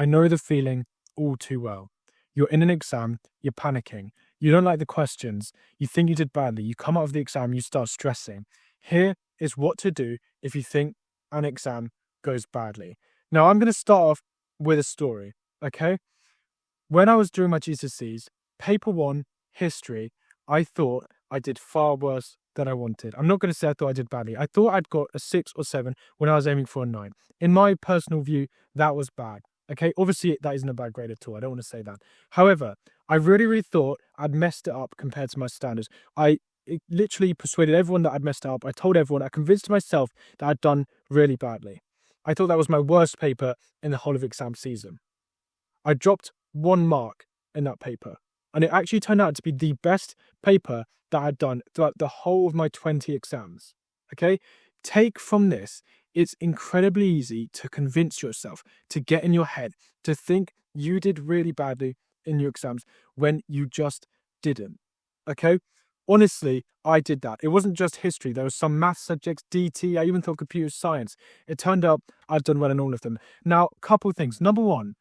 I know the feeling all too well. You're in an exam, you're panicking, you don't like the questions, you think you did badly, you come out of the exam, you start stressing. Here is what to do if you think an exam goes badly. Now, I'm going to start off with a story, okay? When I was doing my GCSEs, paper one, history, I thought I did far worse than I wanted. I'm not going to say I thought I did badly. I thought I'd got a 6 or 7 when I was aiming for a 9. In my personal view, that was bad. Okay, obviously that isn't a bad grade at all. I don't want to say that. However, I really thought I'd messed it up compared to my standards. I literally persuaded everyone that I'd messed it up. I told everyone, I convinced myself that I'd done really badly. I thought that was my worst paper in the whole of exam season. I dropped 1 mark in that paper, and it actually turned out to be the best paper that I'd done throughout the whole of my 20 exams. Okay, take from this, it's incredibly easy to convince yourself, to get in your head, to think you did really badly in your exams when you just didn't. Okay, honestly, I did that. It wasn't just history. There was some math subjects, DT, I even thought computer science. It turned out I've done well in all of them. Now, a couple of things. Number one,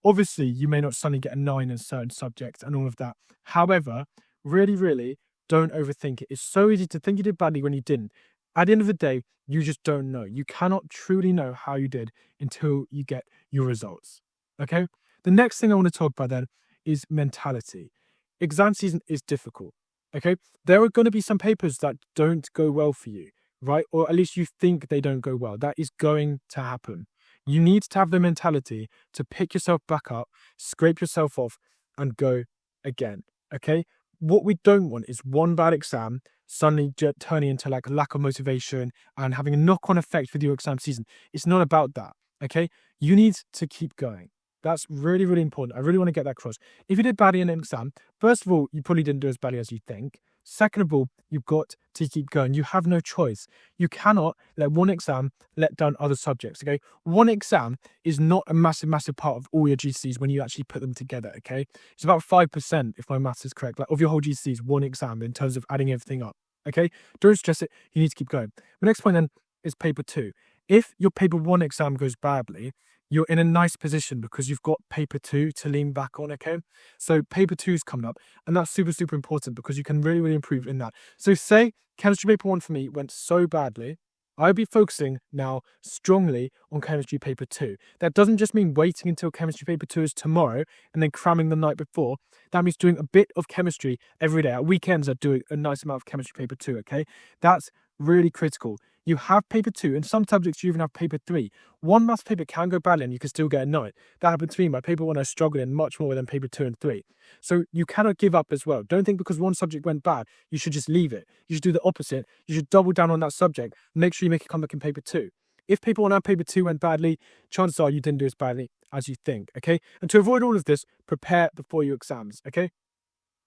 obviously, you may not suddenly get a 9 in certain subjects and all of that. However, really, don't overthink it. It's so easy to think you did badly when you didn't. At the end of the day, you just don't know. You cannot truly know how you did until you get your results. Okay? The next thing I want to talk about then is mentality. Exam season is difficult. Okay? There are going to be some papers that don't go well for you, right? Or at least you think they don't go well. That is going to happen. You need to have the mentality to pick yourself back up, scrape yourself off, and go again. Okay? What we don't want is one bad exam suddenly turning into like a lack of motivation and having a knock-on effect with your exam season. It's not about that. Okay? You need to keep going. That's really important. I really want to get that across. If you did badly in an exam, first of all, you probably didn't do as badly as you think. Second of all, you've got to keep going. You have no choice. You cannot let one exam let down other subjects, okay? One exam is not a massive part of all your GCSEs when you actually put them together, okay? It's about 5%, if my maths is correct, like of your whole GCSEs, one exam in terms of adding everything up, okay? Don't stress it. You need to keep going. The next point then is paper 2. If your paper 1 exam goes badly, you're in a nice position because you've got paper 2 to lean back on, okay? So paper 2 is coming up, and that's super important because you can really improve in that. So say chemistry paper 1 for me went so badly, I'll be focusing now strongly on chemistry paper 2. That doesn't just mean waiting until chemistry paper 2 is tomorrow and then cramming the night before. That means doing a bit of chemistry every day. At weekends, I'd do a nice amount of chemistry paper 2, okay? That's really critical. You have paper 2, and some subjects you even have paper 3. One maths paper can go badly and you can still get a 9. That happened to me. My paper 1 I struggled in much more than paper 2 and 3. So you cannot give up as well. Don't think because one subject went bad, you should just leave it. You should do the opposite. You should double down on that subject. Make sure you make a comeback in paper 2. If paper 1 and paper 2 went badly, chances are you didn't do as badly as you think, okay? And to avoid all of this, prepare before your exams, okay?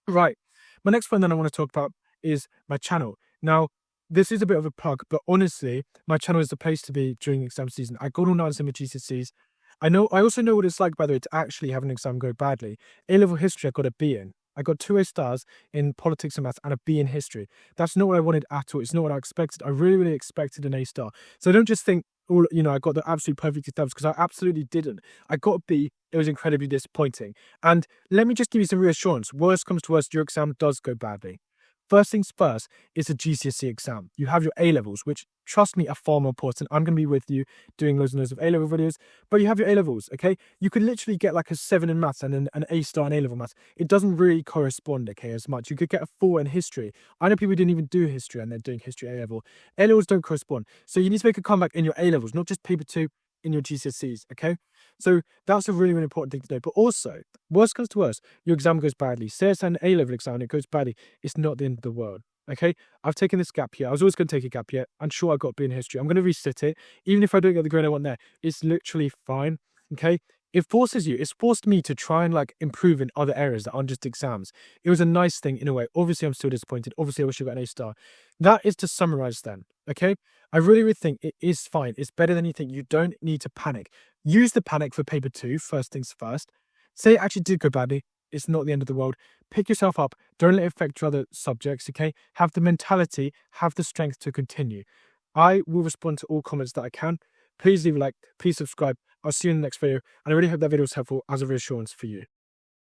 Right. My next point then I want to talk about is my channel. Now, this is a bit of a plug, but honestly, my channel is the place to be during exam season. I got all 9s in my GCSEs. I also know what it's like, by the way, to actually have an exam go badly. A-level history, I got a B in. I got 2 A stars in politics and maths and a B in history. That's not what I wanted at all. It's not what I expected. I really expected an A star. So don't just think, I got the absolute perfect exams, because I absolutely didn't. I got a B. It was incredibly disappointing. And let me just give you some reassurance. Worst comes to worst, your exam does go badly. First things first, it's a GCSE exam. You have your A-levels, which, trust me, are far more important. I'm going to be with you doing loads and loads of A-level videos, but you have your A-levels, okay? You could literally get like a 7 in maths and an A star in A-level maths. It doesn't really correspond, okay, as much. You could get a 4 in history. I know people who didn't even do history and they're doing history A-level. A-levels don't correspond. So you need to make a comeback in your A-levels, not just paper 2 in your GCSEs, okay? So that's a really important thing to know. But also, worst comes to worst, your exam goes badly. Say it's an A-level exam and it goes badly. It's not the end of the world, okay? I've taken this gap year. I was always going to take a gap year. I'm sure I got B in history. I'm going to resit it. Even if I don't get the grade I want there, it's literally fine, okay? It forces you. It's forced me to try and improve in other areas that aren't just exams. It was a nice thing in a way. Obviously, I'm still disappointed. Obviously, I wish I got an A star. That is to summarize then, okay? I really think it is fine. It's better than you think. You don't need to panic. Use the panic for paper 2, first things first. Say it actually did go badly. It's not the end of the world. Pick yourself up. Don't let it affect your other subjects, okay? Have the mentality, have the strength to continue. I will respond to all comments that I can. Please leave a like, please subscribe. I'll see you in the next video, and I really hope that video was helpful as a reassurance for you.